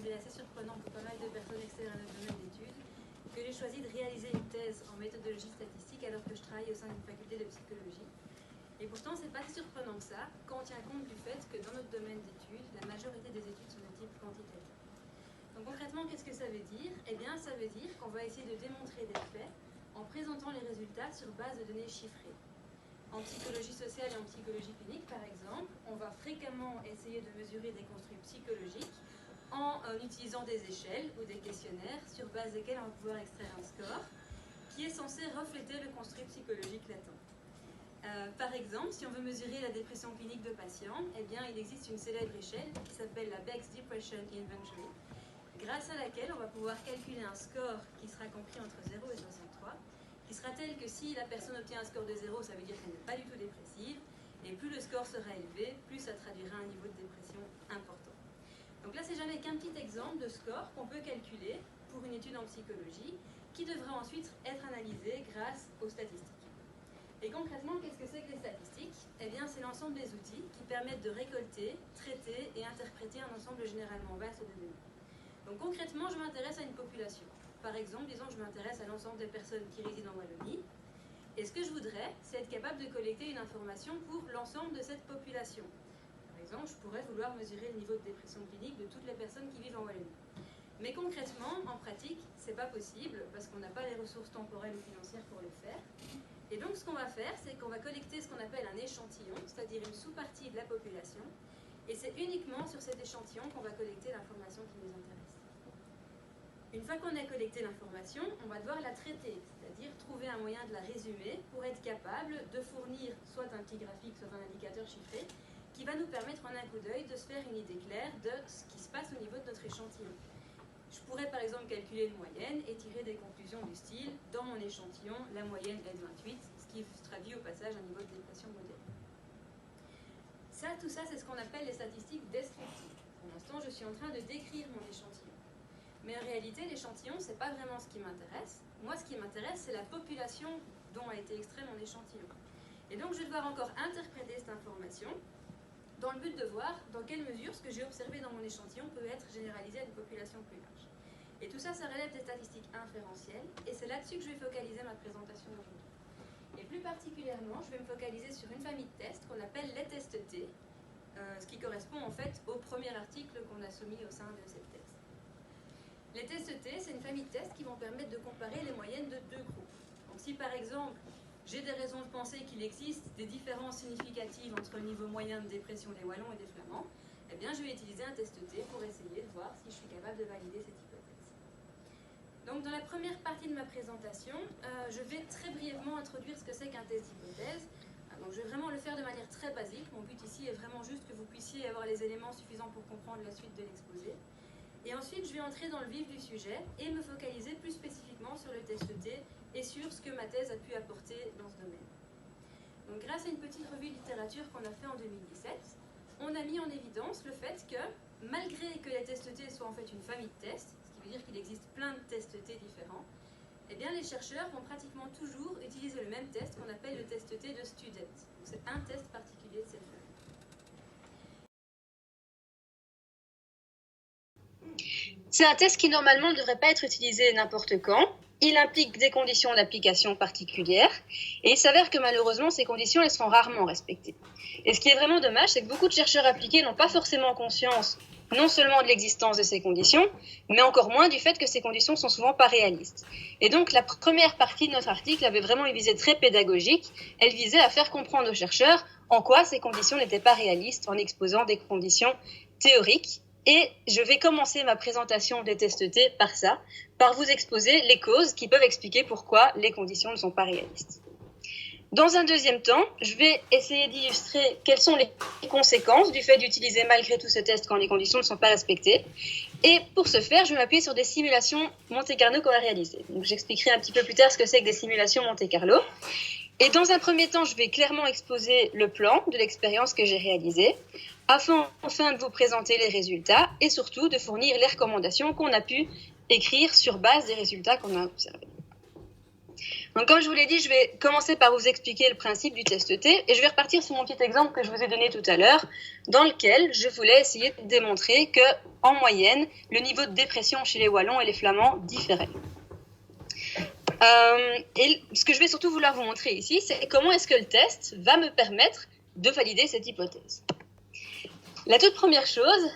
semblé assez surprenant pour pas mal de personnes externes à notre domaine d'études que j'ai choisi de réaliser une thèse en méthodologie statistique alors que je travaille au sein d'une faculté de psychologie. Et pourtant, c'est pas si surprenant que ça quand on tient compte du fait que dans notre domaine d'études, la majorité des études sont de type quantitatif. Donc concrètement, qu'est-ce que ça veut dire? Eh bien, ça veut dire qu'on va essayer de démontrer des faits en présentant les résultats sur base de données chiffrées. En psychologie sociale et en psychologie clinique, par exemple, on va fréquemment essayer de mesurer des construits psychologiques en utilisant des échelles ou des questionnaires sur base desquels on va pouvoir extraire un score qui est censé refléter le construit psychologique latent. Par exemple, si on veut mesurer la dépression clinique de patients, eh bien, il existe une célèbre échelle qui s'appelle la Beck's Depression Inventory, grâce à laquelle on va pouvoir calculer un score qui sera compris entre 0 et 63, qui sera tel que si la personne obtient un score de 0, ça veut dire qu'elle n'est pas du tout dépressive, et plus le score sera élevé, plus ça traduira un niveau de dépression important. Donc là, c'est jamais qu'un petit exemple de score qu'on peut calculer pour une étude en psychologie, qui devra ensuite être analysée grâce aux statistiques. Et concrètement, qu'est-ce que c'est que les statistiques? Eh bien, c'est l'ensemble des outils qui permettent de récolter, traiter et interpréter un ensemble généralement vaste de données. Donc concrètement, je m'intéresse à une population. Par exemple, disons que je m'intéresse à l'ensemble des personnes qui résident en Wallonie. Et ce que je voudrais, c'est être capable de collecter une information pour l'ensemble de cette population. Par exemple, je pourrais vouloir mesurer le niveau de dépression clinique de toutes les personnes qui vivent en Wallonie. Mais concrètement, en pratique, c'est pas possible parce qu'on n'a pas les ressources temporelles ou financières pour le faire. Et donc, ce qu'on va faire, c'est qu'on va collecter ce qu'on appelle un échantillon, c'est-à-dire une sous-partie de la population. Et c'est uniquement sur cet échantillon qu'on va collecter l'information qui nous intéresse. Une fois qu'on a collecté l'information, on va devoir la traiter, c'est-à-dire trouver un moyen de la résumer pour être capable de fournir soit un petit graphique, soit un indicateur chiffré, qui va nous permettre en un coup d'œil de se faire une idée claire de ce qui se passe au niveau de notre échantillon. Je pourrais par exemple calculer une moyenne et tirer des conclusions du style « Dans mon échantillon, la moyenne est de 28 », ce qui traduit au passage un niveau de dépression modéré. Tout ça, c'est ce qu'on appelle les statistiques descriptives. Pour l'instant, je suis en train de décrire mon échantillon. Mais en réalité, l'échantillon, ce n'est pas vraiment ce qui m'intéresse. Moi, ce qui m'intéresse, c'est la population dont a été extrait mon échantillon. Et donc, je vais devoir encore interpréter cette information dans le but de voir dans quelle mesure ce que j'ai observé dans mon échantillon peut être généralisé à une population plus large. Et tout ça, ça relève des statistiques inférentielles, et c'est là-dessus que je vais focaliser ma présentation d'aujourd'hui. Et plus particulièrement, je vais me focaliser sur une famille de tests qu'on appelle les tests T, ce qui correspond en fait au premier article qu'on a soumis au sein de cette thèse. Les tests T, c'est une famille de tests qui vont permettre de comparer les moyennes de deux groupes. Donc si par exemple, j'ai des raisons de penser qu'il existe des différences significatives entre le niveau moyen de dépression des Wallons et des Flamands, eh bien je vais utiliser un test T pour essayer de voir si je suis capable de valider cette hypothèse. Donc dans la première partie de ma présentation, je vais très brièvement introduire ce que c'est qu'un test d'hypothèse. Donc je vais vraiment le faire de manière très basique. Mon but ici est vraiment juste que vous puissiez avoir les éléments suffisants pour comprendre la suite de l'exposé. Et ensuite, je vais entrer dans le vif du sujet et me focaliser plus spécifiquement sur le test T et sur ce que ma thèse a pu apporter dans ce domaine. Donc grâce à une petite revue de littérature qu'on a fait en 2017, on a mis en évidence le fait que, malgré que les tests T soient en fait une famille de tests, ce qui veut dire qu'il existe plein de tests T différents, eh bien les chercheurs vont pratiquement toujours utiliser le même test qu'on appelle le test T de Student. Donc c'est un test particulier de cette famille. C'est un test qui normalement ne devrait pas être utilisé n'importe quand. Il implique des conditions d'application particulières et il s'avère que malheureusement ces conditions elles sont rarement respectées. Et ce qui est vraiment dommage, c'est que beaucoup de chercheurs appliqués n'ont pas forcément conscience non seulement de l'existence de ces conditions, mais encore moins du fait que ces conditions sont souvent pas réalistes. Et donc la première partie de notre article avait vraiment une visée très pédagogique. Elle visait à faire comprendre aux chercheurs en quoi ces conditions n'étaient pas réalistes en exposant des conditions théoriques. Et je vais commencer ma présentation des tests T par ça, par vous exposer les causes qui peuvent expliquer pourquoi les conditions ne sont pas réalistes. Dans un deuxième temps, je vais essayer d'illustrer quelles sont les conséquences du fait d'utiliser malgré tout ce test quand les conditions ne sont pas respectées. Et pour ce faire, je vais m'appuyer sur des simulations Monte-Carlo qu'on a réalisées. Donc, j'expliquerai un petit peu plus tard ce que c'est que des simulations Monte-Carlo. Et dans un premier temps, je vais clairement exposer le plan de l'expérience que j'ai réalisée, afin de vous présenter les résultats et surtout de fournir les recommandations qu'on a pu écrire sur base des résultats qu'on a observés. Donc comme je vous l'ai dit, je vais commencer par vous expliquer le principe du test T et je vais repartir sur mon petit exemple que je vous ai donné tout à l'heure, dans lequel je voulais essayer de démontrer qu'en moyenne, le niveau de dépression chez les Wallons et les Flamands différait. Et ce que je vais surtout vouloir vous montrer ici, c'est comment est-ce que le test va me permettre de valider cette hypothèse. La toute première chose,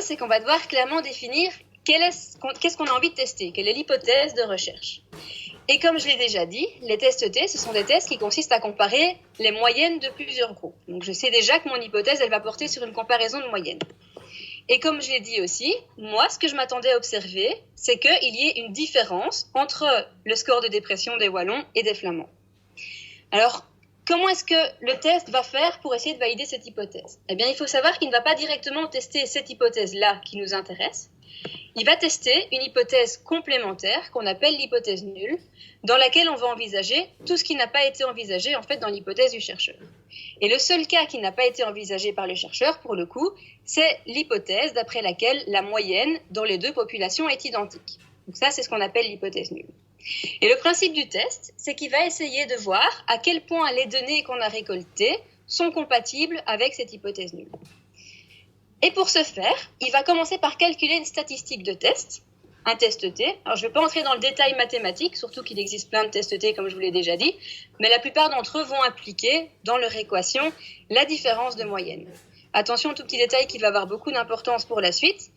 c'est qu'on va devoir clairement définir qu'est-ce qu'on a envie de tester, quelle est l'hypothèse de recherche. Et comme je l'ai déjà dit, les tests T, ce sont des tests qui consistent à comparer les moyennes de plusieurs groupes. Donc je sais déjà que mon hypothèse, elle va porter sur une comparaison de moyennes. Et comme je l'ai dit aussi, moi, ce que je m'attendais à observer, c'est qu'il y ait une différence entre le score de dépression des Wallons et des Flamands. Alors, comment est-ce que le test va faire pour essayer de valider cette hypothèse? Eh bien, il faut savoir qu'il ne va pas directement tester cette hypothèse-là qui nous intéresse. Il va tester une hypothèse complémentaire qu'on appelle l'hypothèse nulle, dans laquelle on va envisager tout ce qui n'a pas été envisagé en fait dans l'hypothèse du chercheur. Et le seul cas qui n'a pas été envisagé par le chercheur, pour le coup, c'est l'hypothèse d'après laquelle la moyenne dans les deux populations est identique. Donc ça, c'est ce qu'on appelle l'hypothèse nulle. Et le principe du test, c'est qu'il va essayer de voir à quel point les données qu'on a récoltées sont compatibles avec cette hypothèse nulle. Et pour ce faire, il va commencer par calculer une statistique de test, un test T. Alors, je ne vais pas entrer dans le détail mathématique, surtout qu'il existe plein de tests T, comme je vous l'ai déjà dit, mais la plupart d'entre eux vont impliquer, dans leur équation, la différence de moyenne. Attention, tout petit détail qui va avoir beaucoup d'importance pour la suite.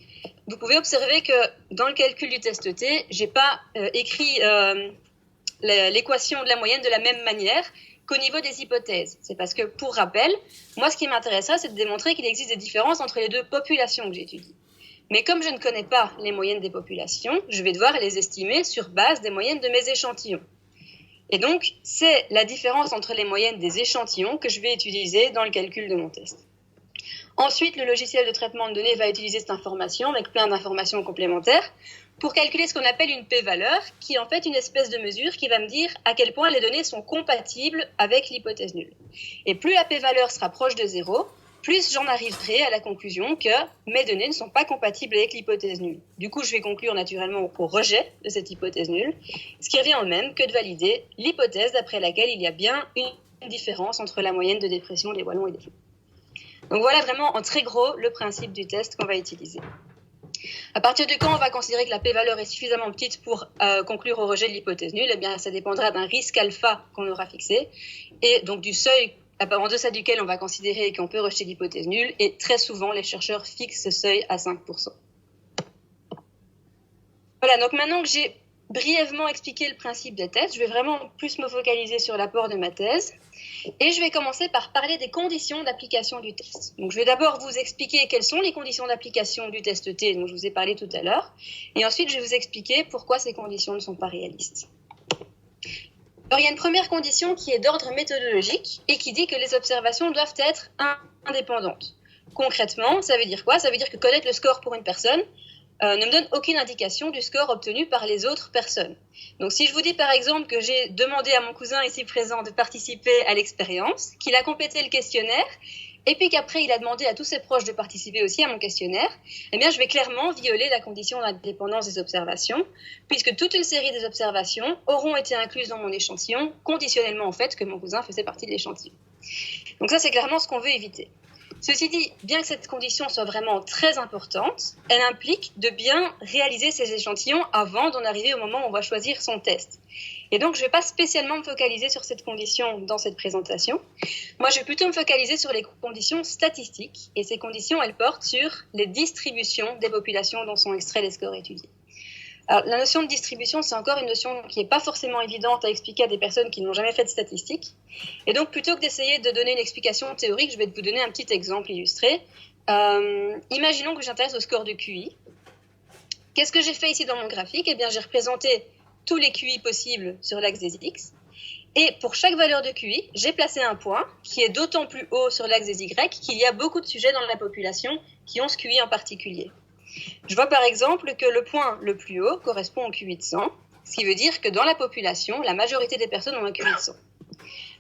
Vous pouvez observer que dans le calcul du test T, je n'ai pas écrit l'équation de la moyenne de la même manière qu'au niveau des hypothèses. C'est parce que, pour rappel, moi, ce qui m'intéressera, c'est de démontrer qu'il existe des différences entre les deux populations que j'étudie. Mais comme je ne connais pas les moyennes des populations, je vais devoir les estimer sur base des moyennes de mes échantillons. Et donc, c'est la différence entre les moyennes des échantillons que je vais utiliser dans le calcul de mon test. Ensuite, le logiciel de traitement de données va utiliser cette information avec plein d'informations complémentaires pour calculer ce qu'on appelle une p-valeur, qui est en fait une espèce de mesure qui va me dire à quel point les données sont compatibles avec l'hypothèse nulle. Et plus la p-valeur sera proche de 0, plus j'en arriverai à la conclusion que mes données ne sont pas compatibles avec l'hypothèse nulle. Du coup, je vais conclure naturellement au rejet de cette hypothèse nulle, ce qui revient au même que de valider l'hypothèse d'après laquelle il y a bien une différence entre la moyenne de dépression des Wallons et des Flamands. Donc voilà vraiment en très gros le principe du test qu'on va utiliser. À partir de quand on va considérer que la p-valeur est suffisamment petite pour conclure au rejet de l'hypothèse nulle? Eh bien, ça dépendra d'un risque alpha qu'on aura fixé et donc du seuil en deçà duquel on va considérer qu'on peut rejeter l'hypothèse nulle, et très souvent les chercheurs fixent ce seuil à 5%. Voilà, donc maintenant que j'ai brièvement expliqué le principe des tests, je vais vraiment plus me focaliser sur l'apport de ma thèse. Et je vais commencer par parler des conditions d'application du test. Donc, je vais d'abord vous expliquer quelles sont les conditions d'application du test T dont je vous ai parlé tout à l'heure. Et ensuite, je vais vous expliquer pourquoi ces conditions ne sont pas réalistes. Alors, il y a une première condition qui est d'ordre méthodologique et qui dit que les observations doivent être indépendantes. Concrètement, ça veut dire quoi? Ça veut dire que connaître le score pour une personne ne me donne aucune indication du score obtenu par les autres personnes. Donc si je vous dis par exemple que j'ai demandé à mon cousin ici présent de participer à l'expérience, qu'il a complété le questionnaire, et puis qu'après il a demandé à tous ses proches de participer aussi à mon questionnaire, eh bien je vais clairement violer la condition d'indépendance des observations, puisque toute une série des observations auront été incluses dans mon échantillon, conditionnellement en fait que mon cousin faisait partie de l'échantillon. Donc ça c'est clairement ce qu'on veut éviter. Ceci dit, bien que cette condition soit vraiment très importante, elle implique de bien réaliser ces échantillons avant d'en arriver au moment où on va choisir son test. Et donc, je ne vais pas spécialement me focaliser sur cette condition dans cette présentation. Moi, je vais plutôt me focaliser sur les conditions statistiques. Et ces conditions, elles portent sur les distributions des populations dont sont extraits les scores étudiés. Alors, la notion de distribution, c'est encore une notion qui n'est pas forcément évidente à expliquer à des personnes qui n'ont jamais fait de statistiques. Et donc, plutôt que d'essayer de donner une explication théorique, je vais vous donner un petit exemple illustré. Imaginons que j'intéresse au score de QI. Qu'est-ce que j'ai fait ici dans mon graphique? Eh bien, j'ai représenté tous les QI possibles sur l'axe des X. Et pour chaque valeur de QI, j'ai placé un point qui est d'autant plus haut sur l'axe des Y qu'il y a beaucoup de sujets dans la population qui ont ce QI en particulier. Je vois par exemple que le point le plus haut correspond au QI de 100, ce qui veut dire que dans la population, la majorité des personnes ont un QI de 100.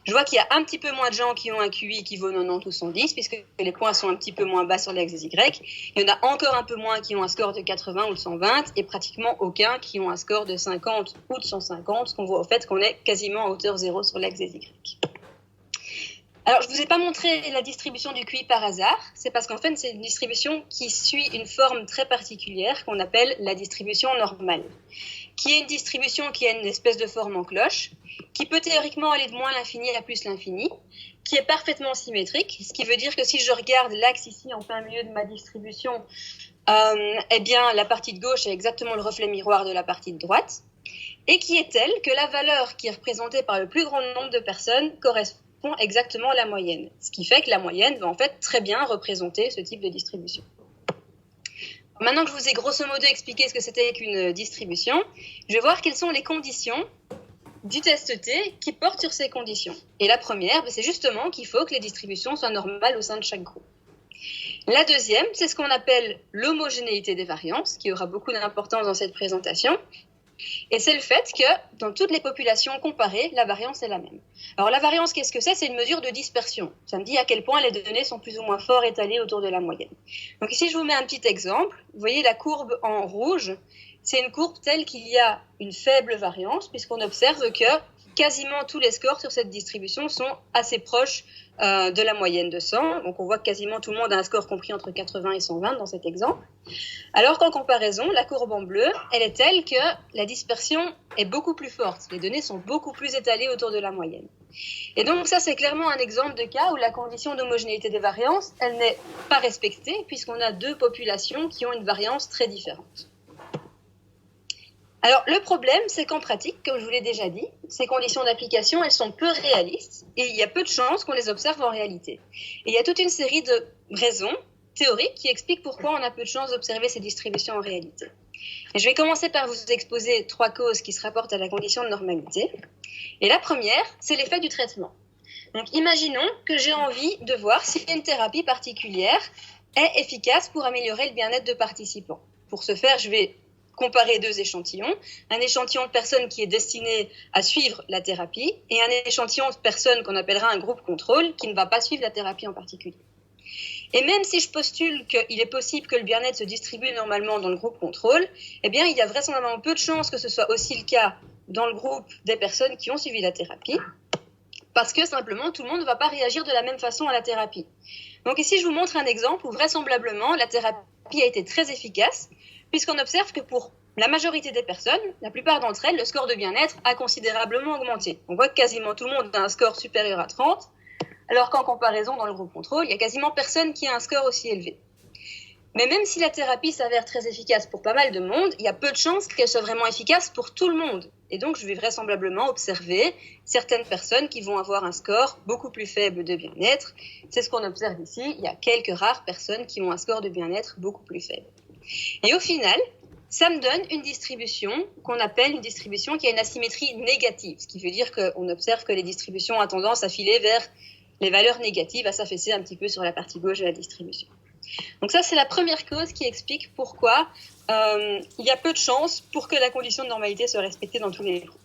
Je vois qu'il y a un petit peu moins de gens qui ont un QI qui vaut 90 ou 110, puisque les points sont un petit peu moins bas sur l'axe des Y. Il y en a encore un peu moins qui ont un score de 80 ou de 120, et pratiquement aucun qui ont un score de 50 ou de 150, ce qu'on voit au fait qu'on est quasiment à hauteur zéro sur l'axe des Y. Alors, je ne vous ai pas montré la distribution du QI par hasard, c'est parce qu'en fait, c'est une distribution qui suit une forme très particulière qu'on appelle la distribution normale, qui est une distribution qui a une espèce de forme en cloche, qui peut théoriquement aller de moins l'infini à plus l'infini, qui est parfaitement symétrique, ce qui veut dire que si je regarde l'axe ici en plein milieu de ma distribution, eh bien, la partie de gauche est exactement le reflet miroir de la partie de droite, et qui est telle que la valeur qui est représentée par le plus grand nombre de personnes correspond exactement à la moyenne. Ce qui fait que la moyenne va en fait très bien représenter ce type de distribution. Maintenant que je vous ai grosso modo expliqué ce que c'était qu'une distribution, je vais voir quelles sont les conditions du test T qui portent sur ces conditions. Et la première, c'est justement qu'il faut que les distributions soient normales au sein de chaque groupe. La deuxième, c'est ce qu'on appelle l'homogénéité des variances, qui aura beaucoup d'importance dans cette présentation. Et c'est le fait que dans toutes les populations comparées, la variance est la même. Alors la variance, qu'est-ce que c'est ? C'est une mesure de dispersion. Ça me dit à quel point les données sont plus ou moins fort étalées autour de la moyenne. Donc ici, je vous mets un petit exemple. Vous voyez la courbe en rouge, c'est une courbe telle qu'il y a une faible variance, puisqu'on observe que quasiment tous les scores sur cette distribution sont assez proches de la moyenne de 100. Donc on voit que quasiment tout le monde a un score compris entre 80 et 120 dans cet exemple. Alors qu'en comparaison, la courbe en bleu, elle est telle que la dispersion est beaucoup plus forte. Les données sont beaucoup plus étalées autour de la moyenne. Et donc ça, c'est clairement un exemple de cas où la condition d'homogénéité des variances, elle n'est pas respectée, puisqu'on a deux populations qui ont une variance très différente. Alors, le problème, c'est qu'en pratique, comme je vous l'ai déjà dit, ces conditions d'application, elles sont peu réalistes et il y a peu de chances qu'on les observe en réalité. Et il y a toute une série de raisons théoriques qui expliquent pourquoi on a peu de chances d'observer ces distributions en réalité. Et je vais commencer par vous exposer 3 causes qui se rapportent à la condition de normalité. Et la première, c'est l'effet du traitement. Donc, imaginons que j'ai envie de voir si une thérapie particulière est efficace pour améliorer le bien-être de participants. Pour ce faire, je vais comparer 2 échantillons, un échantillon de personnes qui est destiné à suivre la thérapie et un échantillon de personnes qu'on appellera un groupe contrôle qui ne va pas suivre la thérapie en particulier. Et même si je postule qu'il est possible que le bien-être se distribue normalement dans le groupe contrôle, eh bien il y a vraisemblablement peu de chances que ce soit aussi le cas dans le groupe des personnes qui ont suivi la thérapie, parce que simplement tout le monde ne va pas réagir de la même façon à la thérapie. Donc ici je vous montre un exemple où vraisemblablement la thérapie a été très efficace, puisqu'on observe que pour la majorité des personnes, la plupart d'entre elles, le score de bien-être a considérablement augmenté. On voit que quasiment tout le monde a un score supérieur à 30, alors qu'en comparaison, dans le groupe contrôle, il y a quasiment personne qui a un score aussi élevé. Mais même si la thérapie s'avère très efficace pour pas mal de monde, il y a peu de chances qu'elle soit vraiment efficace pour tout le monde. Et donc, je vais vraisemblablement observer certaines personnes qui vont avoir un score beaucoup plus faible de bien-être. C'est ce qu'on observe ici. Il y a quelques rares personnes qui ont un score de bien-être beaucoup plus faible. Et au final, ça me donne une distribution qu'on appelle une distribution qui a une asymétrie négative, ce qui veut dire qu'on observe que les distributions ont tendance à filer vers les valeurs négatives, à s'affaisser un petit peu sur la partie gauche de la distribution. Donc ça, c'est la première cause qui explique pourquoi il y a peu de chances pour que la condition de normalité soit respectée dans tous les groupes.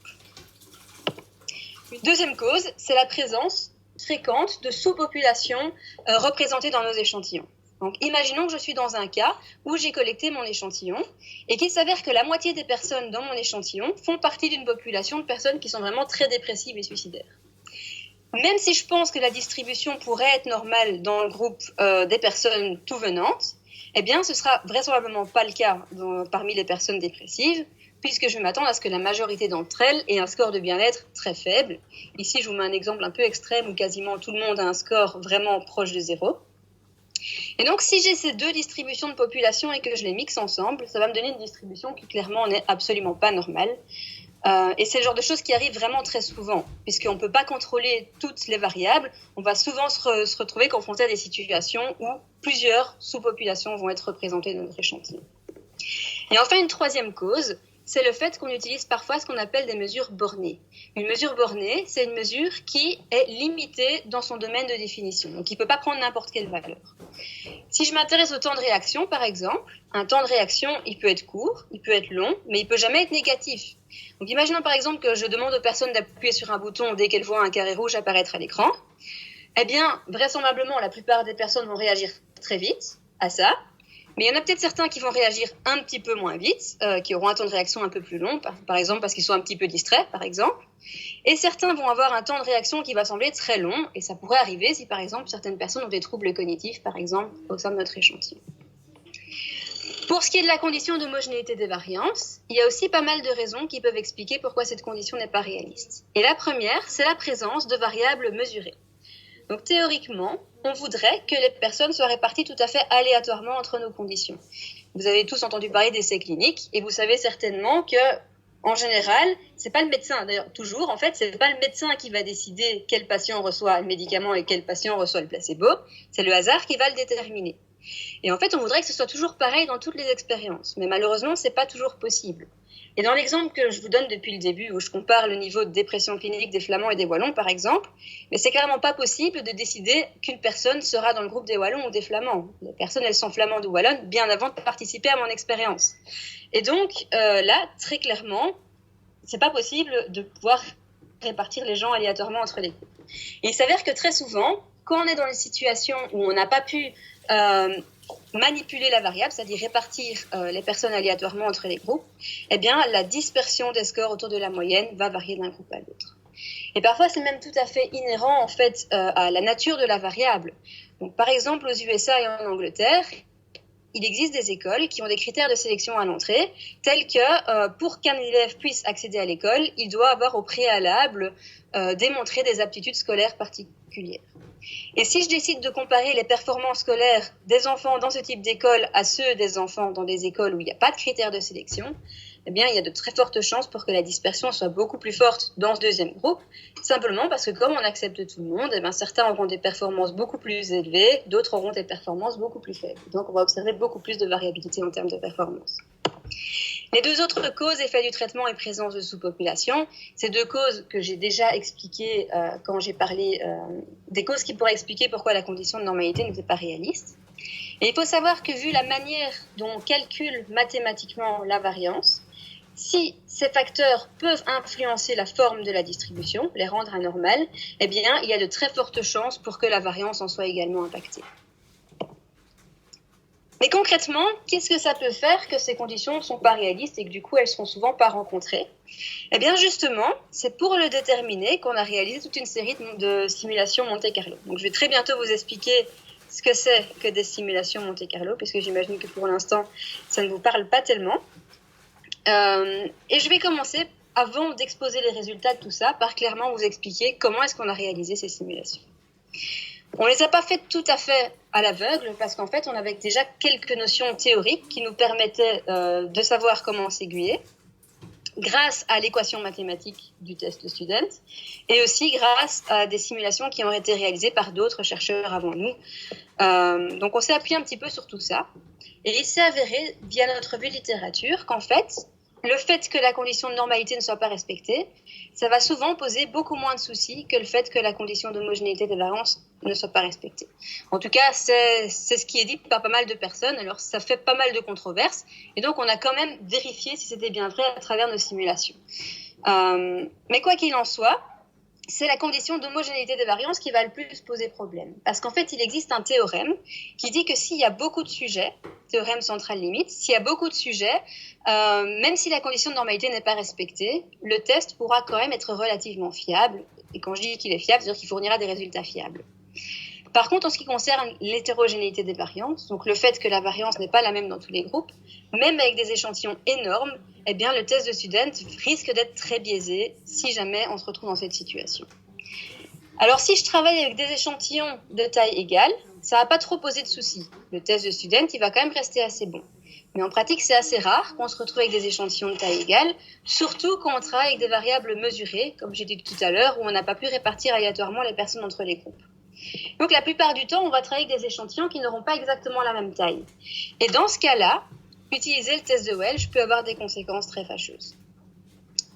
Une deuxième cause, c'est la présence fréquente de sous-populations représentées dans nos échantillons. Donc, imaginons que je suis dans un cas où j'ai collecté mon échantillon et qu'il s'avère que la moitié des personnes dans mon échantillon font partie d'une population de personnes qui sont vraiment très dépressives et suicidaires. Même si je pense que la distribution pourrait être normale dans le groupe des personnes tout venantes, eh bien, ce sera vraisemblablement pas le cas parmi les personnes dépressives, puisque je vais m'attendre à ce que la majorité d'entre elles aient un score de bien-être très faible. Ici, je vous mets un exemple un peu extrême où quasiment tout le monde a un score vraiment proche de 0. Et donc, si j'ai ces 2 distributions de population et que je les mixe ensemble, ça va me donner une distribution qui, clairement, n'est absolument pas normale. Et c'est le genre de choses qui arrivent vraiment très souvent, puisqu'on ne peut pas contrôler toutes les variables. On va souvent se retrouver confronté à des situations où plusieurs sous-populations vont être représentées dans notre échantillon. Et enfin, une troisième cause, c'est le fait qu'on utilise parfois ce qu'on appelle des mesures bornées. Une mesure bornée, c'est une mesure qui est limitée dans son domaine de définition, donc qui ne peut pas prendre n'importe quelle valeur. Si je m'intéresse au temps de réaction, par exemple, un temps de réaction, il peut être court, il peut être long, mais il ne peut jamais être négatif. Donc imaginons par exemple que je demande aux personnes d'appuyer sur un bouton dès qu'elles voient un carré rouge apparaître à l'écran. Eh bien, vraisemblablement, la plupart des personnes vont réagir très vite à ça. Mais il y en a peut-être certains qui vont réagir un petit peu moins vite, qui auront un temps de réaction un peu plus long, par exemple parce qu'ils sont un petit peu distraits, par exemple. Et certains vont avoir un temps de réaction qui va sembler très long, et ça pourrait arriver si, par exemple, certaines personnes ont des troubles cognitifs, par exemple, au sein de notre échantillon. Pour ce qui est de la condition d'homogénéité des variances, il y a aussi pas mal de raisons qui peuvent expliquer pourquoi cette condition n'est pas réaliste. Et la première, c'est la présence de variables mesurées. Donc théoriquement, on voudrait que les personnes soient réparties tout à fait aléatoirement entre nos conditions. Vous avez tous entendu parler d'essais cliniques et vous savez certainement que, en général, c'est pas le médecin, d'ailleurs toujours en fait, c'est pas le médecin qui va décider quel patient reçoit le médicament et quel patient reçoit le placebo, c'est le hasard qui va le déterminer. Et en fait, on voudrait que ce soit toujours pareil dans toutes les expériences, mais malheureusement, c'est pas toujours possible. Et dans l'exemple que je vous donne depuis le début, où je compare le niveau de dépression clinique des Flamands et des Wallons, par exemple, mais c'est clairement pas possible de décider qu'une personne sera dans le groupe des Wallons ou des Flamands. Les personnes, elles sont flamandes ou wallonnes bien avant de participer à mon expérience. Et donc, là, très clairement, c'est pas possible de pouvoir répartir les gens aléatoirement entre les groupes. Et il s'avère que très souvent, quand on est dans une situation où on n'a pas pu manipuler la variable, c'est-à-dire répartir les personnes aléatoirement entre les groupes, eh bien, la dispersion des scores autour de la moyenne va varier d'un groupe à l'autre. Et parfois, c'est même tout à fait inhérent, en fait, à la nature de la variable. Donc, par exemple, aux USA et en Angleterre, il existe des écoles qui ont des critères de sélection à l'entrée, tels que pour qu'un élève puisse accéder à l'école, il doit avoir au préalable démontré des aptitudes scolaires particulières. Et si je décide de comparer les performances scolaires des enfants dans ce type d'école à ceux des enfants dans des écoles où il n'y a pas de critères de sélection, eh bien, il y a de très fortes chances pour que la dispersion soit beaucoup plus forte dans ce deuxième groupe, simplement parce que comme on accepte tout le monde, eh bien, certains auront des performances beaucoup plus élevées, d'autres auront des performances beaucoup plus faibles. Donc, on va observer beaucoup plus de variabilité en termes de performance. Les deux autres causes, effet du traitement et présence de sous-population, ces deux causes que j'ai déjà expliquées quand j'ai parlé des causes qui pourraient expliquer pourquoi la condition de normalité n'était pas réaliste. Et il faut savoir que vu la manière dont on calcule mathématiquement la variance, si ces facteurs peuvent influencer la forme de la distribution, les rendre anormales, eh bien, il y a de très fortes chances pour que la variance en soit également impactée. Mais concrètement, qu'est-ce que ça peut faire que ces conditions ne sont pas réalistes et que du coup, elles ne sont souvent pas rencontrées ? Eh bien justement, c'est pour le déterminer qu'on a réalisé toute une série de simulations Monte-Carlo. Donc je vais très bientôt vous expliquer ce que c'est que des simulations Monte-Carlo, puisque j'imagine que pour l'instant, ça ne vous parle pas tellement. Et je vais commencer, avant d'exposer les résultats de tout ça, par clairement vous expliquer comment est-ce qu'on a réalisé ces simulations. On ne les a pas faites tout à fait à l'aveugle parce qu'en fait, on avait déjà quelques notions théoriques qui nous permettaient de savoir comment s'aiguiller grâce à l'équation mathématique du test student et aussi grâce à des simulations qui ont été réalisées par d'autres chercheurs avant nous. Donc, on s'est appuyé un petit peu sur tout ça et il s'est avéré, via notre revue de littérature, qu'en fait, le fait que la condition de normalité ne soit pas respectée, ça va souvent poser beaucoup moins de soucis que le fait que la condition d'homogénéité des variances ne soit pas respectée. En tout cas, c'est ce qui est dit par pas mal de personnes, alors ça fait pas mal de controverses, et donc on a quand même vérifié si c'était bien vrai à travers nos simulations. Mais quoi qu'il en soit, c'est la condition d'homogénéité des variances qui va le plus poser problème. Parce qu'en fait, il existe un théorème qui dit que s'il y a beaucoup de sujets, théorème central limite, s'il y a beaucoup de sujets, même si la condition de normalité n'est pas respectée, le test pourra quand même être relativement fiable. Et quand je dis qu'il est fiable, c'est-à-dire qu'il fournira des résultats fiables. Par contre, en ce qui concerne l'hétérogénéité des variances, donc le fait que la variance n'est pas la même dans tous les groupes, même avec des échantillons énormes, eh bien, le test de student risque d'être très biaisé si jamais on se retrouve dans cette situation. Alors, si je travaille avec des échantillons de taille égale, ça ne va pas trop poser de soucis. Le test de student, il va quand même rester assez bon. Mais en pratique, c'est assez rare qu'on se retrouve avec des échantillons de taille égale, surtout quand on travaille avec des variables mesurées, comme j'ai dit tout à l'heure, où on n'a pas pu répartir aléatoirement les personnes entre les groupes. Donc, la plupart du temps, on va travailler avec des échantillons qui n'auront pas exactement la même taille. Et dans ce cas-là, utiliser le test de Welch peut avoir des conséquences très fâcheuses.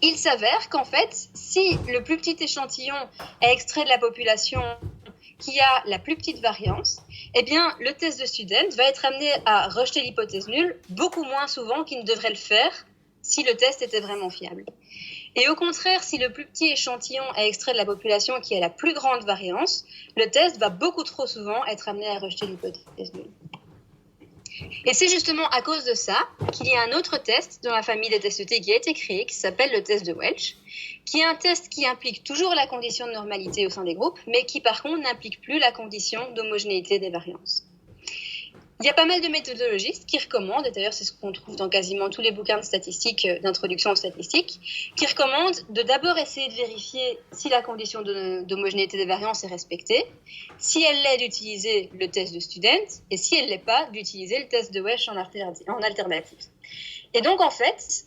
Il s'avère qu'en fait, si le plus petit échantillon est extrait de la population qui a la plus petite variance, eh bien, le test de Student va être amené à rejeter l'hypothèse nulle beaucoup moins souvent qu'il ne devrait le faire si le test était vraiment fiable. Et au contraire, si le plus petit échantillon est extrait de la population qui a la plus grande variance, le test va beaucoup trop souvent être amené à rejeter l'hypothèse nulle. Et c'est justement à cause de ça qu'il y a un autre test dans la famille des tests T qui a été créé, qui s'appelle le test de Welch, qui est un test qui implique toujours la condition de normalité au sein des groupes, mais qui par contre n'implique plus la condition d'homogénéité des variances. Il y a pas mal de méthodologistes qui recommandent, et d'ailleurs c'est ce qu'on trouve dans quasiment tous les bouquins de statistiques, d'introduction aux statistiques, qui recommandent de d'abord essayer de vérifier si la condition d'homogénéité des variances est respectée, si elle l'est d'utiliser le test de Student, et si elle ne l'est pas, d'utiliser le test de Welch en alternative. Et donc en fait,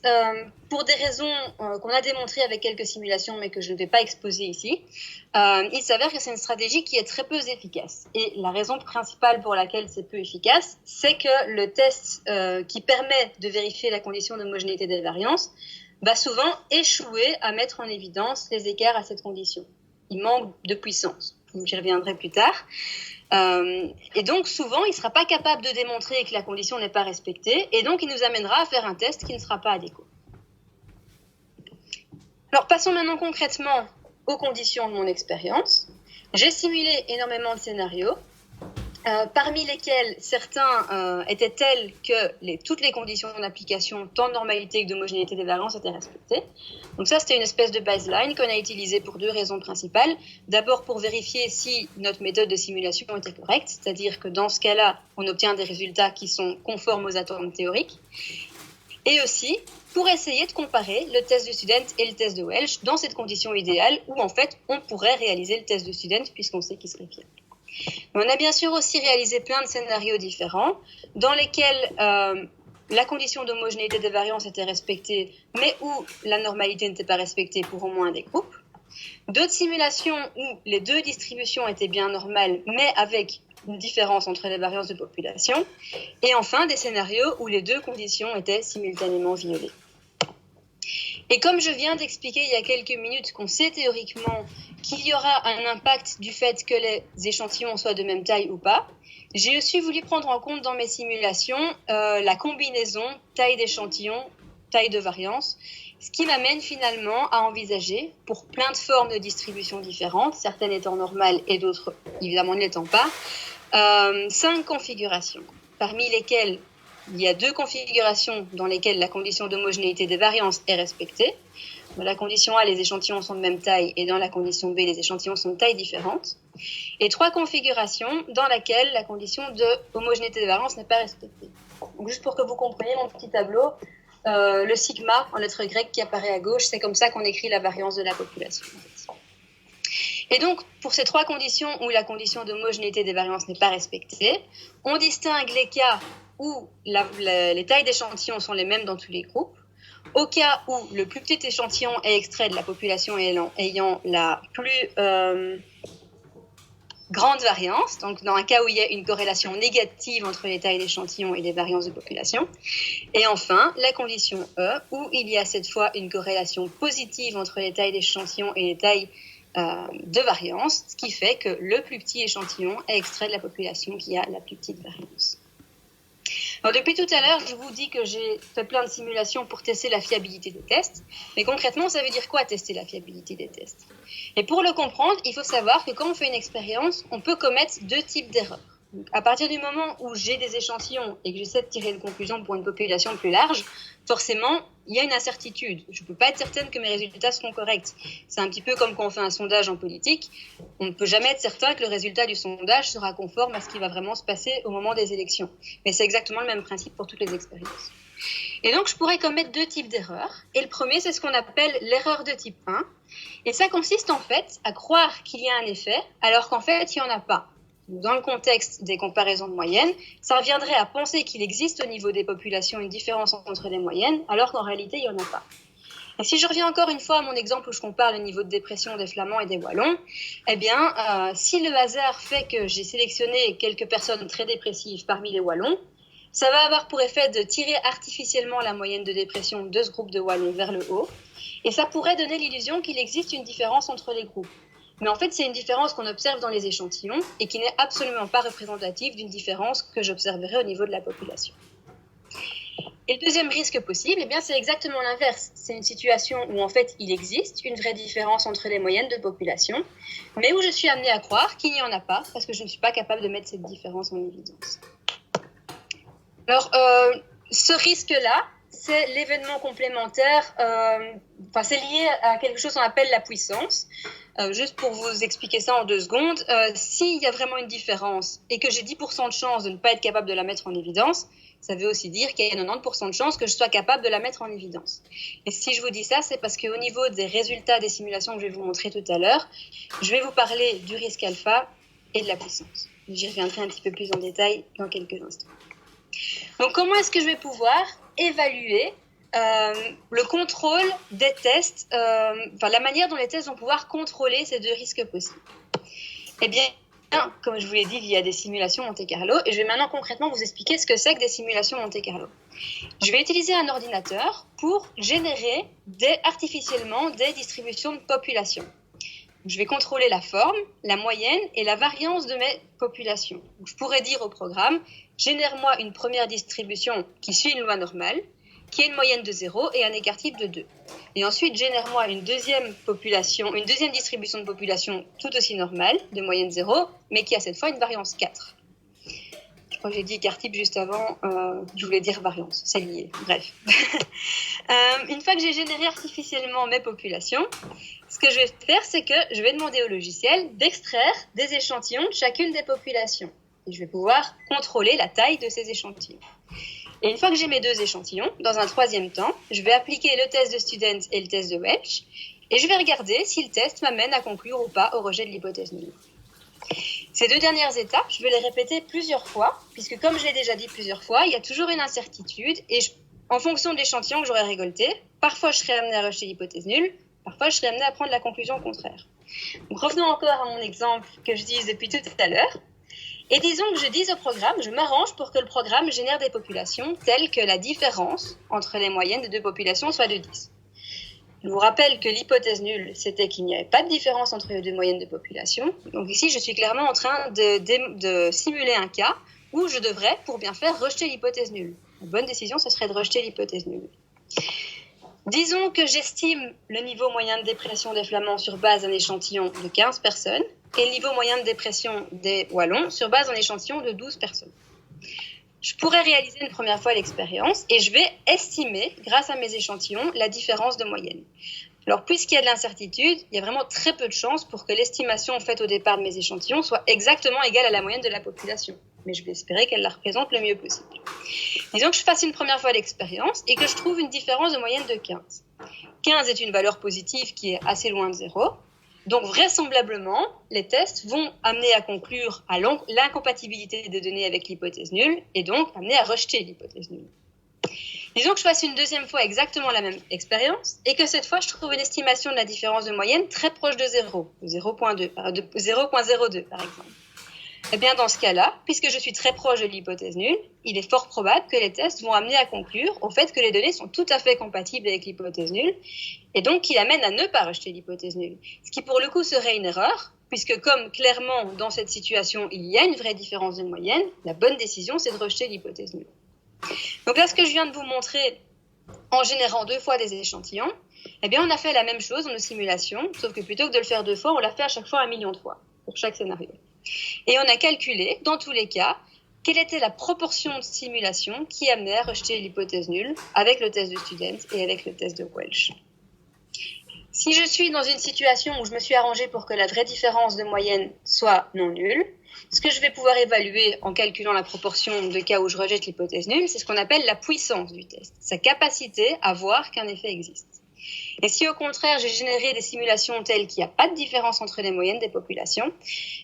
pour des raisons qu'on a démontrées avec quelques simulations mais que je ne vais pas exposer ici, il s'avère que c'est une stratégie qui est très peu efficace. Et la raison principale pour laquelle c'est peu efficace, c'est que le test qui permet de vérifier la condition d'homogénéité des variances va souvent échouer à mettre en évidence les écarts à cette condition. Il manque de puissance. J'y reviendrai plus tard. Et donc, souvent, il ne sera pas capable de démontrer que la condition n'est pas respectée, et donc il nous amènera à faire un test qui ne sera pas adéquat. Alors, passons maintenant concrètement aux conditions de mon expérience. J'ai simulé énormément de scénarios, parmi lesquels certains étaient tels que toutes les conditions d'application, tant de normalité que d'homogénéité des variances, étaient respectées. Donc ça, c'était une espèce de baseline qu'on a utilisée pour deux raisons principales. D'abord, pour vérifier si notre méthode de simulation était correcte, c'est-à-dire que dans ce cas-là, on obtient des résultats qui sont conformes aux attentes théoriques. Et aussi, pour essayer de comparer le test de Student et le test de Welch dans cette condition idéale où, en fait, on pourrait réaliser le test de Student puisqu'on sait qu'il serait fiable. On a bien sûr aussi réalisé plein de scénarios différents dans lesquels la condition d'homogénéité des variances était respectée, mais où la normalité n'était pas respectée pour au moins des groupes. D'autres simulations où les deux distributions étaient bien normales, mais avec une différence entre les variances de population. Et enfin, des scénarios où les deux conditions étaient simultanément violées. Et comme je viens d'expliquer il y a quelques minutes qu'on sait théoriquement qu'il y aura un impact du fait que les échantillons soient de même taille ou pas, j'ai aussi voulu prendre en compte dans mes simulations la combinaison taille d'échantillon, taille de variance, ce qui m'amène finalement à envisager, pour plein de formes de distribution différentes, certaines étant normales et d'autres évidemment ne l'étant pas, 5 configurations, parmi lesquelles il y a 2 configurations dans lesquelles la condition d'homogénéité des variances est respectée. Dans la condition A, les échantillons sont de même taille, et dans la condition B, les échantillons sont de taille différente. Et 3 configurations dans lesquelles la condition d'homogénéité des variances n'est pas respectée. Donc, juste pour que vous compreniez mon petit tableau, le sigma en lettres grecques qui apparaît à gauche, c'est comme ça qu'on écrit la variance de la population. Et donc, pour ces 3 conditions où la condition d'homogénéité des variances n'est pas respectée, on distingue les cas où les tailles d'échantillons sont les mêmes dans tous les groupes, au cas où le plus petit échantillon est extrait de la population ayant la plus grande variance, donc dans un cas où il y a une corrélation négative entre les tailles d'échantillons et les variances de population. Et enfin, la condition E, où il y a cette fois une corrélation positive entre les tailles d'échantillons et les tailles de variance, ce qui fait que le plus petit échantillon est extrait de la population qui a la plus petite variance. Alors, depuis tout à l'heure, je vous dis que j'ai fait plein de simulations pour tester la fiabilité des tests. Mais concrètement, ça veut dire quoi tester la fiabilité des tests? Et pour le comprendre, il faut savoir que quand on fait une expérience, on peut commettre 2 types d'erreurs. Donc, à partir du moment où j'ai des échantillons et que j'essaie de tirer une conclusion pour une population plus large, forcément, il y a une incertitude. Je ne peux pas être certaine que mes résultats seront corrects. C'est un petit peu comme quand on fait un sondage en politique. On ne peut jamais être certain que le résultat du sondage sera conforme à ce qui va vraiment se passer au moment des élections. Mais c'est exactement le même principe pour toutes les expériences. Et donc, je pourrais commettre 2 types d'erreurs. Et le premier, c'est ce qu'on appelle l'erreur de type 1. Et ça consiste en fait à croire qu'il y a un effet, alors qu'en fait, il n'y en a pas. Dans le contexte des comparaisons de moyennes, ça reviendrait à penser qu'il existe au niveau des populations une différence entre les moyennes, alors qu'en réalité, il n'y en a pas. Et si je reviens encore une fois à mon exemple où je compare le niveau de dépression des Flamands et des Wallons, eh bien, si le hasard fait que j'ai sélectionné quelques personnes très dépressives parmi les Wallons, Ça va avoir pour effet de tirer artificiellement la moyenne de dépression de ce groupe de wallons vers le haut, et ça pourrait donner l'illusion qu'il existe une différence entre les groupes. Mais en fait, c'est une différence qu'on observe dans les échantillons et qui n'est absolument pas représentative d'une différence que j'observerai au niveau de la population. Et le deuxième risque possible, eh bien, c'est exactement l'inverse. C'est une situation où en fait il existe une vraie différence entre les moyennes de population, mais où je suis amenée à croire qu'il n'y en a pas parce que je ne suis pas capable de mettre cette différence en évidence. Alors, ce risque-là, c'est l'événement complémentaire, c'est lié à quelque chose qu'on appelle la puissance. Juste pour vous expliquer ça en 2 secondes, s'il y a vraiment une différence et que j'ai 10% de chance de ne pas être capable de la mettre en évidence, ça veut aussi dire qu'il y a 90% de chance que je sois capable de la mettre en évidence. Et si je vous dis ça, c'est parce qu'au niveau des résultats des simulations que je vais vous montrer tout à l'heure, je vais vous parler du risque alpha et de la puissance. J'y reviendrai un petit peu plus en détail dans quelques instants. Donc, comment est-ce que je vais pouvoir évaluer le contrôle des tests, la manière dont les tests vont pouvoir contrôler ces 2 risques possibles? Eh bien, comme je vous l'ai dit, il y a des simulations Monte Carlo, et je vais maintenant concrètement vous expliquer ce que c'est que des simulations Monte Carlo. Je vais utiliser un ordinateur pour générer artificiellement des distributions de population. Je vais contrôler la forme, la moyenne et la variance de mes populations. Donc, je pourrais dire au programme, génère-moi une première distribution qui suit une loi normale, qui a une moyenne de 0 et un écart type de 2. Et ensuite, génère-moi une deuxième distribution de population tout aussi normale, de moyenne 0, mais qui a cette fois une variance 4. Je crois que j'ai dit écart type juste avant, je voulais dire variance, c'est lié, bref. Une fois que j'ai généré artificiellement mes populations, ce que je vais faire, c'est que je vais demander au logiciel d'extraire des échantillons de chacune des populations. Et je vais pouvoir contrôler la taille de ces échantillons. Et une fois que j'ai mes 2 échantillons, dans un 3e temps, je vais appliquer le test de Student et le test de Welch, et je vais regarder si le test m'amène à conclure ou pas au rejet de l'hypothèse nulle. Ces 2 dernières étapes, je vais les répéter plusieurs fois, puisque comme je l'ai déjà dit plusieurs fois, il y a toujours une incertitude, et en fonction de l'échantillon que j'aurai récolté, parfois je serai amenée à rejeter l'hypothèse nulle, parfois je serai amenée à prendre la conclusion contraire. Donc revenons encore à mon exemple que je dis depuis tout à l'heure. Et disons que je dise au programme, je m'arrange pour que le programme génère des populations telles que la différence entre les moyennes des 2 populations soit de 10. Je vous rappelle que l'hypothèse nulle, c'était qu'il n'y avait pas de différence entre les 2 moyennes de population. Donc ici, je suis clairement en train de simuler un cas où je devrais, pour bien faire, rejeter l'hypothèse nulle. La bonne décision, ce serait de rejeter l'hypothèse nulle. Disons que j'estime le niveau moyen de dépression des Flamands sur base d'un échantillon de 15 personnes et le niveau moyen de dépression des Wallons sur base d'un échantillon de 12 personnes. Je pourrais réaliser une première fois l'expérience et je vais estimer, grâce à mes échantillons, la différence de moyenne. Alors, puisqu'il y a de l'incertitude, il y a vraiment très peu de chances pour que l'estimation faite au départ de mes échantillons soit exactement égale à la moyenne de la population. Mais je vais espérer qu'elle la représente le mieux possible. Disons que je fasse une première fois l'expérience et que je trouve une différence de moyenne de 15. 15 est une valeur positive qui est assez loin de 0. Donc, vraisemblablement, les tests vont amener à conclure à l'incompatibilité des données avec l'hypothèse nulle et donc amener à rejeter l'hypothèse nulle. Disons que je fasse une deuxième fois exactement la même expérience et que cette fois, je trouve une estimation de la différence de moyenne très proche de 0, de 0,02 par exemple. Eh bien, dans ce cas-là, puisque je suis très proche de l'hypothèse nulle, il est fort probable que les tests vont amener à conclure au fait que les données sont tout à fait compatibles avec l'hypothèse nulle et donc qui amènent à ne pas rejeter l'hypothèse nulle. Ce qui, pour le coup, serait une erreur, puisque comme clairement, dans cette situation, il y a une vraie différence de moyenne, la bonne décision, c'est de rejeter l'hypothèse nulle. Donc là, ce que je viens de vous montrer en générant 2 fois des échantillons, eh bien, on a fait la même chose dans nos simulations, sauf que plutôt que de le faire 2 fois, on l'a fait à chaque fois 1 million de fois, pour chaque scénario. Et on a calculé, dans tous les cas, quelle était la proportion de simulation qui amenait à rejeter l'hypothèse nulle avec le test de Student et avec le test de Welch. Si je suis dans une situation où je me suis arrangée pour que la vraie différence de moyenne soit non nulle, ce que je vais pouvoir évaluer en calculant la proportion de cas où je rejette l'hypothèse nulle, c'est ce qu'on appelle la puissance du test, sa capacité à voir qu'un effet existe. Et si au contraire j'ai généré des simulations telles qu'il n'y a pas de différence entre les moyennes des populations,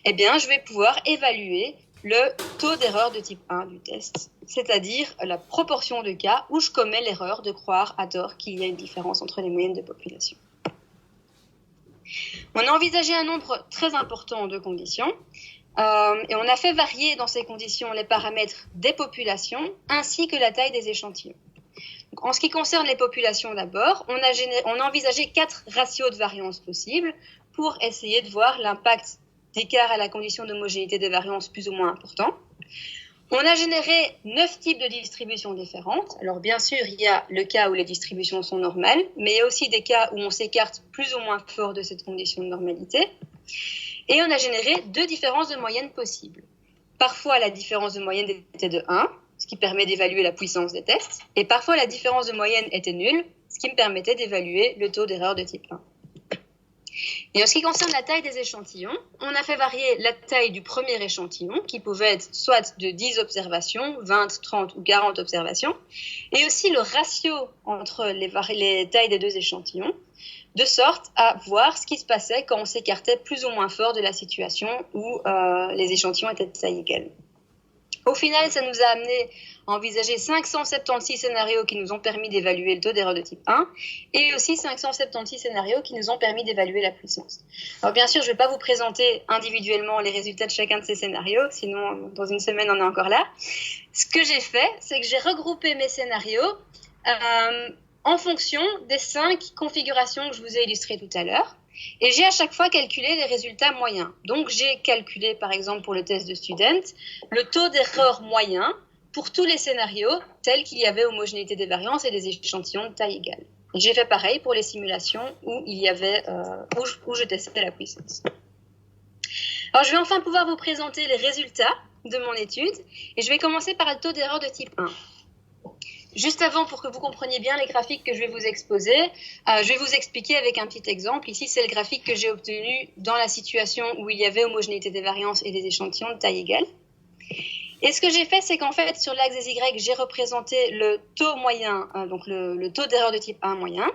eh bien je vais pouvoir évaluer le taux d'erreur de type 1 du test, c'est-à-dire la proportion de cas où je commets l'erreur de croire à tort qu'il y a une différence entre les moyennes des populations. On a envisagé un nombre très important de conditions, Et on a fait varier dans ces conditions les paramètres des populations ainsi que la taille des échantillons. Donc, en ce qui concerne les populations d'abord, on a envisagé 4 ratios de variance possibles pour essayer de voir l'impact d'écart à la condition d'homogénéité des variances plus ou moins important. On a généré 9 types de distributions différentes. Alors bien sûr, il y a le cas où les distributions sont normales, mais il y a aussi des cas où on s'écarte plus ou moins fort de cette condition de normalité. Et on a généré 2 différences de moyenne possibles. Parfois, la différence de moyenne était de 1, ce qui permet d'évaluer la puissance des tests. Et parfois, la différence de moyenne était nulle, ce qui me permettait d'évaluer le taux d'erreur de type 1. Et en ce qui concerne la taille des échantillons, on a fait varier la taille du premier échantillon, qui pouvait être soit de 10 observations, 20, 30 ou 40 observations, et aussi le ratio entre les tailles des 2 échantillons, de sorte à voir ce qui se passait quand on s'écartait plus ou moins fort de la situation où les échantillons étaient de taille égale. Au final, ça nous a amené à envisager 576 scénarios qui nous ont permis d'évaluer le taux d'erreur de type 1 et aussi 576 scénarios qui nous ont permis d'évaluer la puissance. Alors bien sûr, je ne vais pas vous présenter individuellement les résultats de chacun de ces scénarios, sinon dans une semaine on est encore là. Ce que j'ai fait, c'est que j'ai regroupé mes scénarios en fonction des 5 configurations que je vous ai illustrées tout à l'heure. Et j'ai à chaque fois calculé les résultats moyens. Donc, j'ai calculé, par exemple, pour le test de Student, le taux d'erreur moyen pour tous les scénarios tels qu'il y avait homogénéité des variances et des échantillons de taille égale. Et j'ai fait pareil pour les simulations où il y avait, où je testais la puissance. Alors, je vais enfin pouvoir vous présenter les résultats de mon étude et je vais commencer par le taux d'erreur de type 1. Juste avant, pour que vous compreniez bien les graphiques que je vais vous exposer, je vais vous expliquer avec un petit exemple. Ici, c'est le graphique que j'ai obtenu dans la situation où il y avait homogénéité des variances et des échantillons de taille égale. Et ce que j'ai fait, c'est qu'en fait, sur l'axe des Y, j'ai représenté le taux moyen, donc le taux d'erreur de type 1 moyen.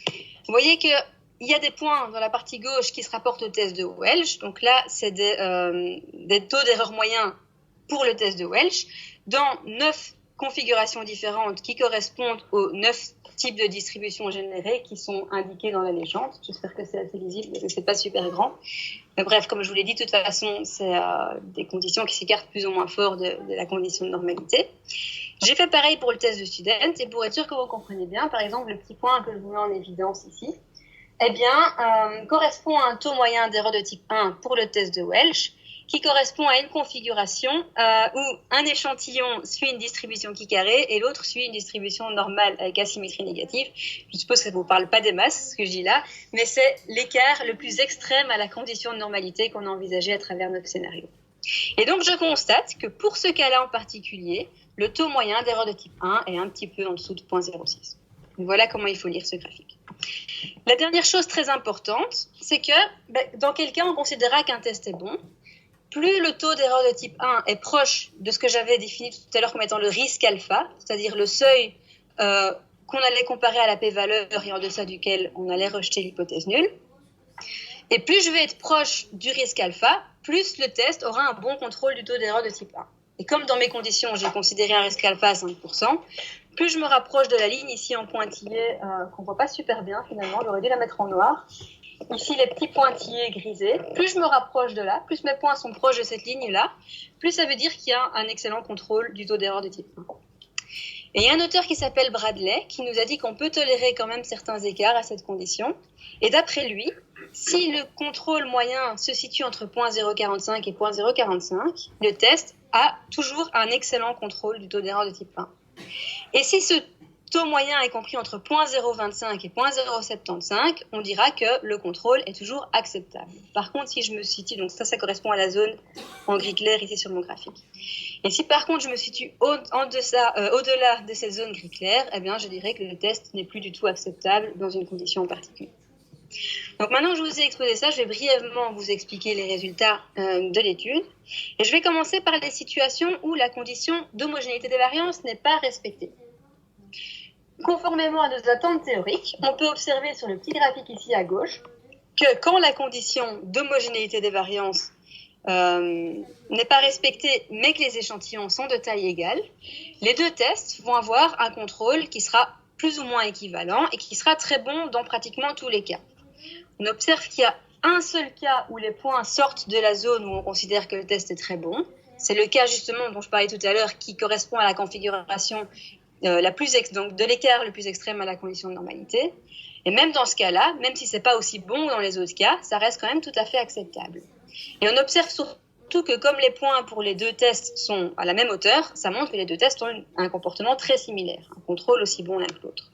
Vous voyez qu'il y a des points dans la partie gauche qui se rapportent au test de Welch. Donc là, c'est des taux d'erreur moyens pour le test de Welch dans 9 configurations différentes qui correspondent aux 9 types de distributions générées qui sont indiquées dans la légende. J'espère que c'est assez lisible, mais c'est pas super grand. Mais bref, comme je vous l'ai dit, de toute façon, c'est des conditions qui s'écartent plus ou moins fort de la condition de normalité. J'ai fait pareil pour le test de Student, et pour être sûr que vous compreniez bien, par exemple, le petit point que je vous mets en évidence ici, eh bien, correspond à un taux moyen d'erreur de type 1 pour le test de Welch, qui correspond à une configuration où un échantillon suit une distribution qui carrée et l'autre suit une distribution normale avec asymétrie négative. Je suppose que ça ne vous parle pas des masses, ce que je dis là, mais c'est l'écart le plus extrême à la condition de normalité qu'on a envisagé à travers notre scénario. Et donc, je constate que pour ce cas-là en particulier, le taux moyen d'erreur de type 1 est un petit peu en dessous de 0,06. Voilà comment il faut lire ce graphique. La dernière chose très importante, c'est que dans quel cas on considérera qu'un test est bon. Plus le taux d'erreur de type 1 est proche de ce que j'avais défini tout à l'heure comme étant le risque alpha, c'est-à-dire le seuil qu'on allait comparer à la p-valeur et en deçà duquel on allait rejeter l'hypothèse nulle, et plus je vais être proche du risque alpha, plus le test aura un bon contrôle du taux d'erreur de type 1. Et comme dans mes conditions, j'ai considéré un risque alpha à 5%, plus je me rapproche de la ligne ici en pointillé, qu'on ne voit pas super bien finalement, j'aurais dû la mettre en noir. Ici, les petits pointillés grisés, plus je me rapproche de là, plus mes points sont proches de cette ligne-là, plus ça veut dire qu'il y a un excellent contrôle du taux d'erreur de type 1. Et il y a un auteur qui s'appelle Bradley qui nous a dit qu'on peut tolérer quand même certains écarts à cette condition. Et d'après lui, si le contrôle moyen se situe entre 0,045 et 0,045, le test a toujours un excellent contrôle du taux d'erreur de type 1. Et si ce taux moyen est compris entre 0,025 et 0,075, on dira que le contrôle est toujours acceptable. Par contre, si je me situe, donc ça correspond à la zone en gris clair ici sur mon graphique. Et si par contre je me situe au-delà de cette zone gris clair, eh bien je dirais que le test n'est plus du tout acceptable dans une condition en particulier. Donc maintenant que je vous ai exposé ça, je vais brièvement vous expliquer les résultats de l'étude. Et je vais commencer par les situations où la condition d'homogénéité des variances n'est pas respectée. Conformément à nos attentes théoriques, on peut observer sur le petit graphique ici à gauche que quand la condition d'homogénéité des variances n'est pas respectée, mais que les échantillons sont de taille égale, les deux tests vont avoir un contrôle qui sera plus ou moins équivalent et qui sera très bon dans pratiquement tous les cas. On observe qu'il y a un seul cas où les points sortent de la zone où on considère que le test est très bon. C'est le cas justement dont je parlais tout à l'heure qui correspond à la configuration donc de l'écart le plus extrême à la condition de normalité. Et même dans ce cas-là, même si ce n'est pas aussi bon dans les autres cas, ça reste quand même tout à fait acceptable. Et on observe surtout que comme les points pour les deux tests sont à la même hauteur, ça montre que les deux tests ont un comportement très similaire, un contrôle aussi bon l'un que l'autre.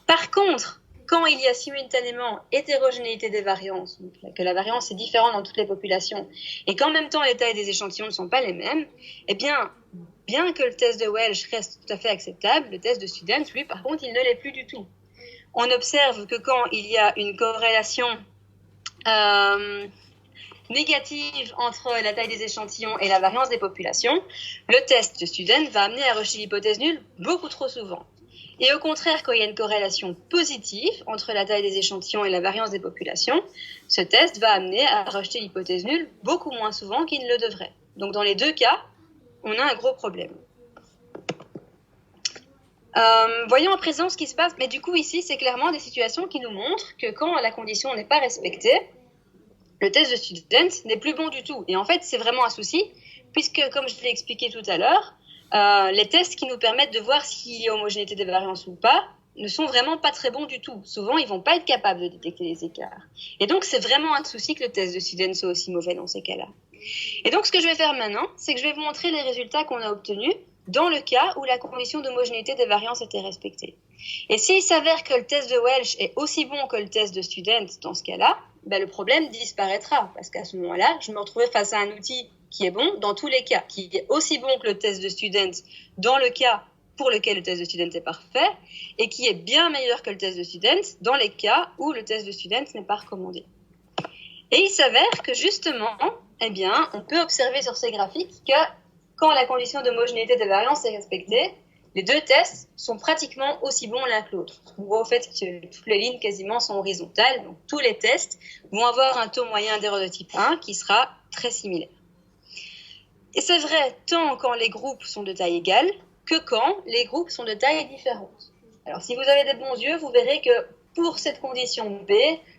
Par contre, quand il y a simultanément hétérogénéité des variances, que la variance est différente dans toutes les populations, et qu'en même temps les tailles des échantillons ne sont pas les mêmes, eh bien que le test de Welch reste tout à fait acceptable, le test de Student, lui, par contre, il ne l'est plus du tout. On observe que quand il y a une corrélation négative entre la taille des échantillons et la variance des populations, le test de Student va amener à rejeter l'hypothèse nulle beaucoup trop souvent. Et au contraire, quand il y a une corrélation positive entre la taille des échantillons et la variance des populations, ce test va amener à rejeter l'hypothèse nulle beaucoup moins souvent qu'il ne le devrait. Donc dans les deux cas, on a un gros problème. Voyons à présent ce qui se passe. Mais du coup, ici, c'est clairement des situations qui nous montrent que quand la condition n'est pas respectée, le test de Student n'est plus bon du tout. Et en fait, c'est vraiment un souci, puisque, comme je l'ai expliqué tout à l'heure, les tests qui nous permettent de voir s'il y a homogénéité des variances ou pas ne sont vraiment pas très bons du tout. Souvent, ils ne vont pas être capables de détecter les écarts. Et donc, c'est vraiment un souci que le test de Student soit aussi mauvais dans ces cas-là. Et donc, ce que je vais faire maintenant, c'est que je vais vous montrer les résultats qu'on a obtenus dans le cas où la condition d'homogénéité des variances était respectée. Et s'il s'avère que le test de Welch est aussi bon que le test de Student dans ce cas-là, ben le problème disparaîtra, parce qu'à ce moment-là, je me retrouvais face à un outil qui est bon dans tous les cas, qui est aussi bon que le test de Student dans le cas pour lequel le test de Student est parfait, et qui est bien meilleur que le test de Student dans les cas où le test de Student n'est pas recommandé. Et il s'avère que justement, eh bien, on peut observer sur ces graphiques que quand la condition d'homogénéité des variances est respectée, les deux tests sont pratiquement aussi bons l'un que l'autre. On voit au fait que toutes les lignes quasiment sont horizontales, donc tous les tests vont avoir un taux moyen d'erreur de type 1 qui sera très similaire. Et c'est vrai tant quand les groupes sont de taille égale que quand les groupes sont de taille différente. Alors si vous avez des bons yeux, vous verrez que pour cette condition B,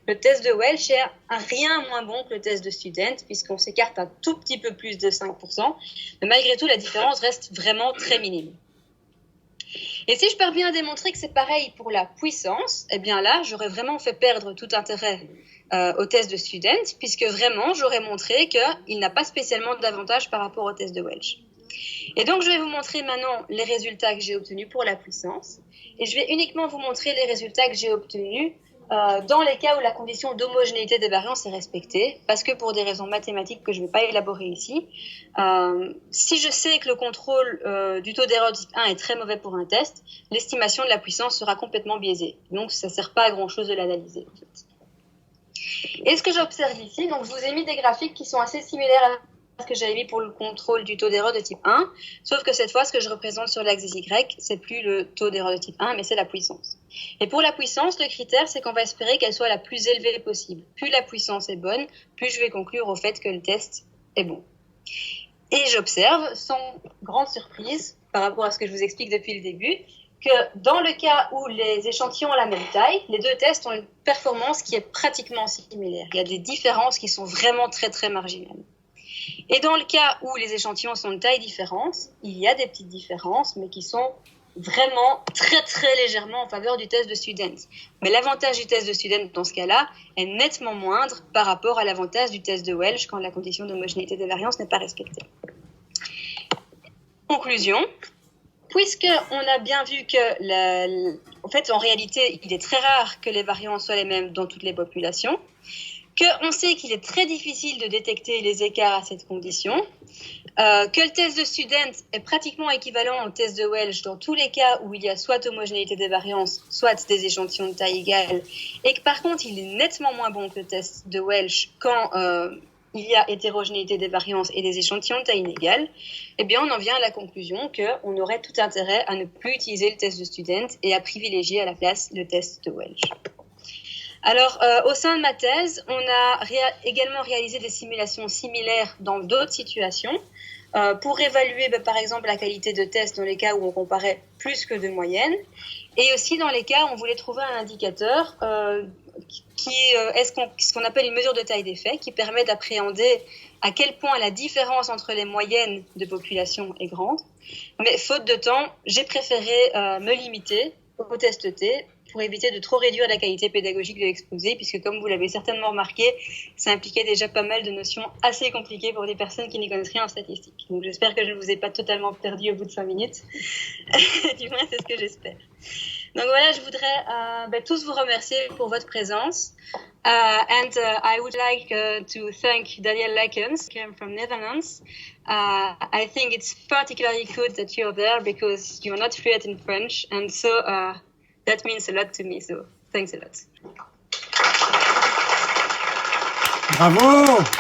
le test de Welch est un rien moins bon que le test de Student, puisqu'on s'écarte un tout petit peu plus de 5%, mais malgré tout, la différence reste vraiment très minime. Et si je parviens à démontrer que c'est pareil pour la puissance, eh bien là, j'aurais vraiment fait perdre tout intérêt au test de Student, puisque vraiment, j'aurais montré qu'il n'a pas spécialement d'avantage par rapport au test de Welch. Et donc, je vais vous montrer maintenant les résultats que j'ai obtenus pour la puissance, et je vais uniquement vous montrer les résultats que j'ai obtenus dans les cas où la condition d'homogénéité des variances est respectée, parce que pour des raisons mathématiques que je ne vais pas élaborer ici, si je sais que le contrôle du taux d'erreur type 1 est très mauvais pour un test, l'estimation de la puissance sera complètement biaisée. Donc, ça ne sert pas à grand-chose de l'analyser, en fait. Et ce que j'observe ici, donc je vous ai mis des graphiques qui sont assez similaires à ce que j'avais mis pour le contrôle du taux d'erreur de type 1, sauf que cette fois, ce que je représente sur l'axe des Y, c'est plus le taux d'erreur de type 1, mais c'est la puissance. Et pour la puissance, le critère, c'est qu'on va espérer qu'elle soit la plus élevée possible. Plus la puissance est bonne, plus je vais conclure au fait que le test est bon. Et j'observe, sans grande surprise, par rapport à ce que je vous explique depuis le début, que dans le cas où les échantillons ont la même taille, les deux tests ont une performance qui est pratiquement similaire. Il y a des différences qui sont vraiment très très marginales. Et dans le cas où les échantillons sont de taille différente, il y a des petites différences, mais qui sont vraiment très très légèrement en faveur du test de Student. Mais l'avantage du test de Student dans ce cas-là est nettement moindre par rapport à l'avantage du test de Welch quand la condition d'homogénéité des variances n'est pas respectée. Conclusion, puisqu'on a bien vu que, en fait, en réalité, il est très rare que les variances soient les mêmes dans toutes les populations, qu'on sait qu'il est très difficile de détecter les écarts à cette condition, que le test de Student est pratiquement équivalent au test de Welch dans tous les cas où il y a soit homogénéité des variances, soit des échantillons de taille égale, et que par contre il est nettement moins bon que le test de Welch quand il y a hétérogénéité des variances et des échantillons de taille inégale, eh bien on en vient à la conclusion qu'on aurait tout intérêt à ne plus utiliser le test de Student et à privilégier à la place le test de Welch. Alors, au sein de ma thèse, on a également réalisé des simulations similaires dans d'autres situations pour évaluer, par exemple, la qualité de test dans les cas où on comparait plus que de moyenne et aussi dans les cas où on voulait trouver un indicateur ce qu'on appelle une mesure de taille d'effet, qui permet d'appréhender à quel point la différence entre les moyennes de population est grande. Mais faute de temps, j'ai préféré me limiter au test T pour éviter de trop réduire la qualité pédagogique de l'exposé, puisque comme vous l'avez certainement remarqué, ça impliquait déjà pas mal de notions assez compliquées pour des personnes qui n'y connaissent rien en statistique. Donc j'espère que je ne vous ai pas totalement perdu au bout de 5 minutes. Du moins, c'est ce que j'espère. Donc voilà, je voudrais tous vous remercier pour votre présence. I would like to thank Daniel Lekens, came from Netherlands. I think it's particularly good that you're there because you're not fluent in French, and so that means a lot to me. So thanks a lot. Bravo!